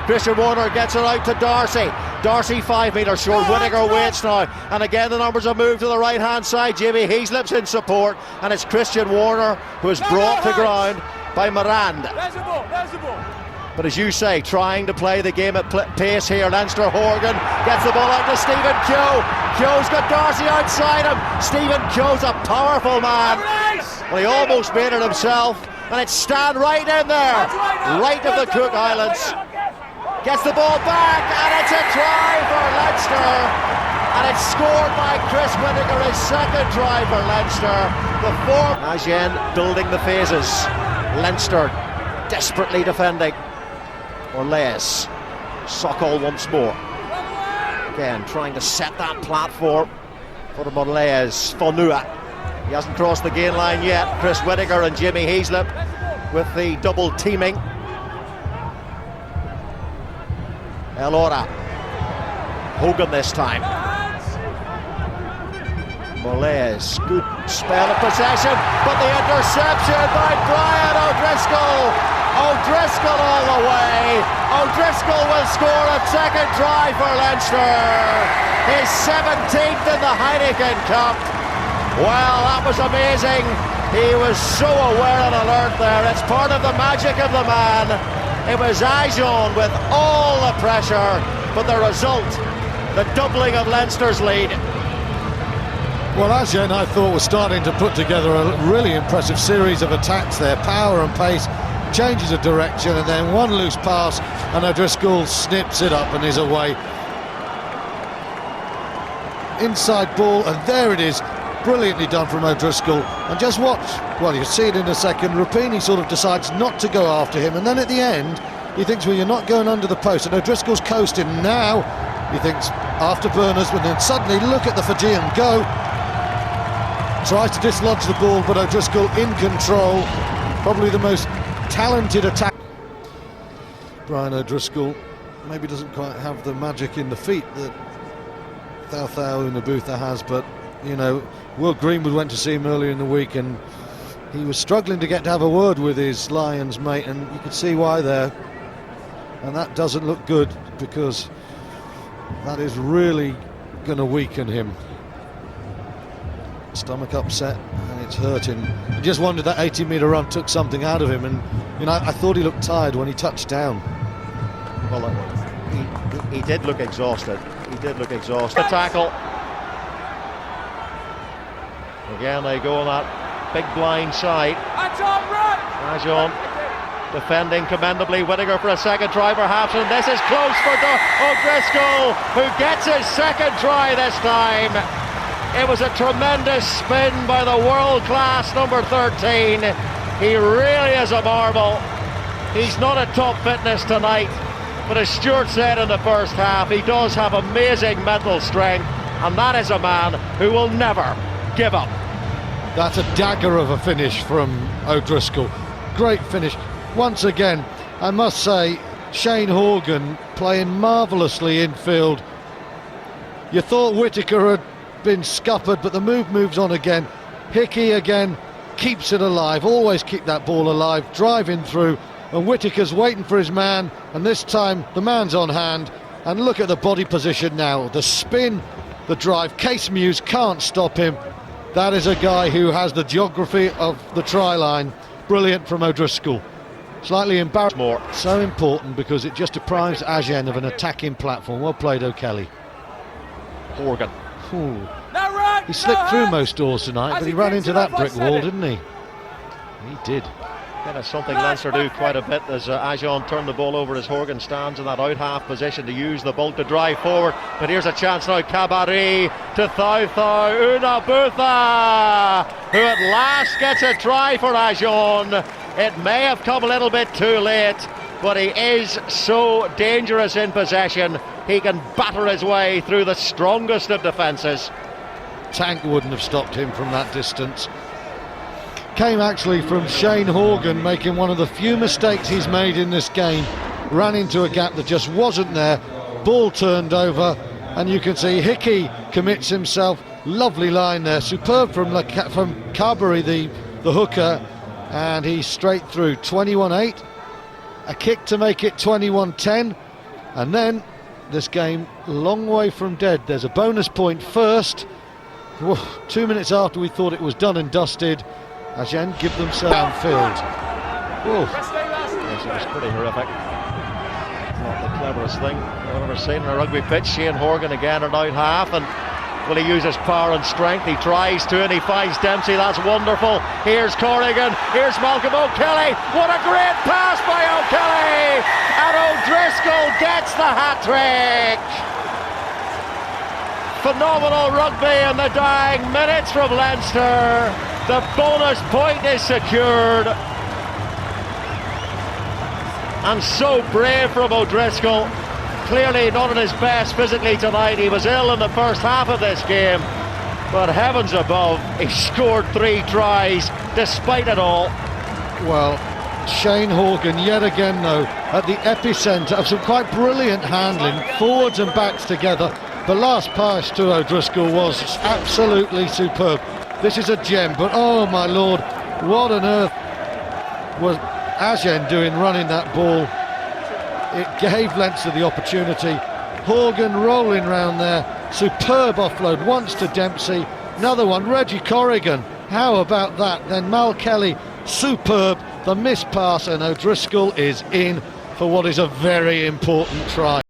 Christian Warner gets it out to Darcy. Darcy 5 metres short. Whittaker waits now. And again the numbers have moved to the right hand side. Jamie Heaslip's in support. And it's Christian Warner who is brought to ground by Morand. But as you say, trying to play the game at pace here. Leinster. Horgan gets the ball out to Stephen Keogh. Keogh's got Darcy outside him. Stephen Keogh's a powerful man. Well, he almost made it himself. And it's Stan Wright in there. Right of the Cook Islands. Gets the ball back, and it's a try for Leinster. And it's scored by Chris Whittaker, his second try for Leinster. The fourth. Agen building the phases. Leinster desperately defending. Orleas. Sokol once more. Again, trying to set that platform for Orleas. Fonua. He hasn't crossed the gain line yet. Chris Whittaker and Jamie Heaslip with the double teaming. Elora. Hogan this time. Moles, good spell of possession, but the interception by Brian O'Driscoll. O'Driscoll all the way. O'Driscoll will score a second try for Leinster. His 17th in the Heineken Cup. Well, that was amazing. He was so aware and alert there. It's part of the magic of the man. It was Agen with all the pressure, but the result, the doubling of Leinster's lead. Well, Agen, I thought, was starting to put together a really impressive series of attacks there. Power and pace, changes of direction, and then one loose pass, and O'Driscoll snips it up and is away. Inside ball, and there it is. Brilliantly done from O'Driscoll. And just watch, well, you'll see it in a second. Rapini sort of decides not to go after him, and then at the end he thinks, well, you're not going under the post, and O'Driscoll's coasting. Now he thinks after Berners, but then suddenly look at the Fijian go. Tries to dislodge the ball, but O'Driscoll in control. Probably the most talented attack. Brian O'Driscoll maybe doesn't quite have the magic in the feet that Thao Unabutha has, but you know, Will Greenwood went to see him earlier in the week, and he was struggling to get to have a word with his Lions mate, and you could see why there. And that doesn't look good, because that is really going to weaken him. Stomach upset, and it's hurting. You just wondered that 80-metre run took something out of him, and you know, I thought he looked tired when he touched down. Well, he did look exhausted. He did look exhausted. The tackle. Again, they go on that big blind side. Agen defending commendably. Whittaker for a second try perhaps, and this is close for O'Driscoll, who gets his second try this time. It was a tremendous spin by the world-class number 13. He really is a marvel. He's not at top fitness tonight, but as Stuart said in the first half, he does have amazing mental strength, and that is a man who will never give up. That's a dagger of a finish from O'Driscoll. Great finish. Once again, I must say, Shane Horgan playing marvellously infield. You thought Whittaker had been scuppered, but the moves on again. Hickey again keeps it alive, always keep that ball alive, driving through, and Whittaker's waiting for his man, and this time the man's on hand. And look at the body position now, the spin, the drive. Case Muse can't stop him. That is a guy who has the geography of the try line. Brilliant from O'Driscoll. Slightly embarrassed. More. So important, because it just deprives Agen of an attacking platform. Well played, O'Kelly. Horgan. Ooh. He slipped through most doors tonight, but he ran into that brick wall, didn't he? He did. Kind of something Leinster do quite a bit as Agen turned the ball over as Horgan stands in that out half position to use the bulk to drive forward. But here's a chance now, Kabari to Thao Unabutha, who at last gets a try for Agen. It may have come a little bit too late, but he is so dangerous in possession. He can batter his way through the strongest of defences. Tank wouldn't have stopped him from that distance. Came actually from Shane Horgan making one of the few mistakes he's made in this game. Ran into a gap that just wasn't there. Ball turned over, and you can see Hickey commits himself. Lovely line there, superb from Carberry, the hooker, and he's straight through. 21-8, a kick to make it 21-10. And then this game, long way from dead. There's a bonus point first. 2 minutes after we thought it was done and dusted, Agen give themselves downfield. Yes, it was pretty horrific. Not the cleverest thing I've ever seen on a rugby pitch. Shane Horgan again at out half, and will he use his power and strength? He tries to, and he finds Dempsey. That's wonderful. Here's Corrigan. Here's Malcolm O'Kelly. What a great pass by O'Kelly! And O'Driscoll gets the hat-trick. Phenomenal rugby in the dying minutes from Leinster. The bonus point is secured. And so brave from O'Driscoll. Clearly not at his best physically tonight. He was ill in the first half of this game, but heavens above, he scored 3 tries despite it all. Well, Shane Horgan yet again though at the epicentre of some quite brilliant handling, forwards and backs together. The last pass to O'Driscoll was absolutely superb. This is a gem, but oh my lord, what on earth was Agen doing running that ball? It gave Leinster the opportunity. Horgan rolling round there, superb offload once to Dempsey, another one, Reggie Corrigan, how about that? Then Mal Kelly, superb, the missed pass, and O'Driscoll is in for what is a very important try.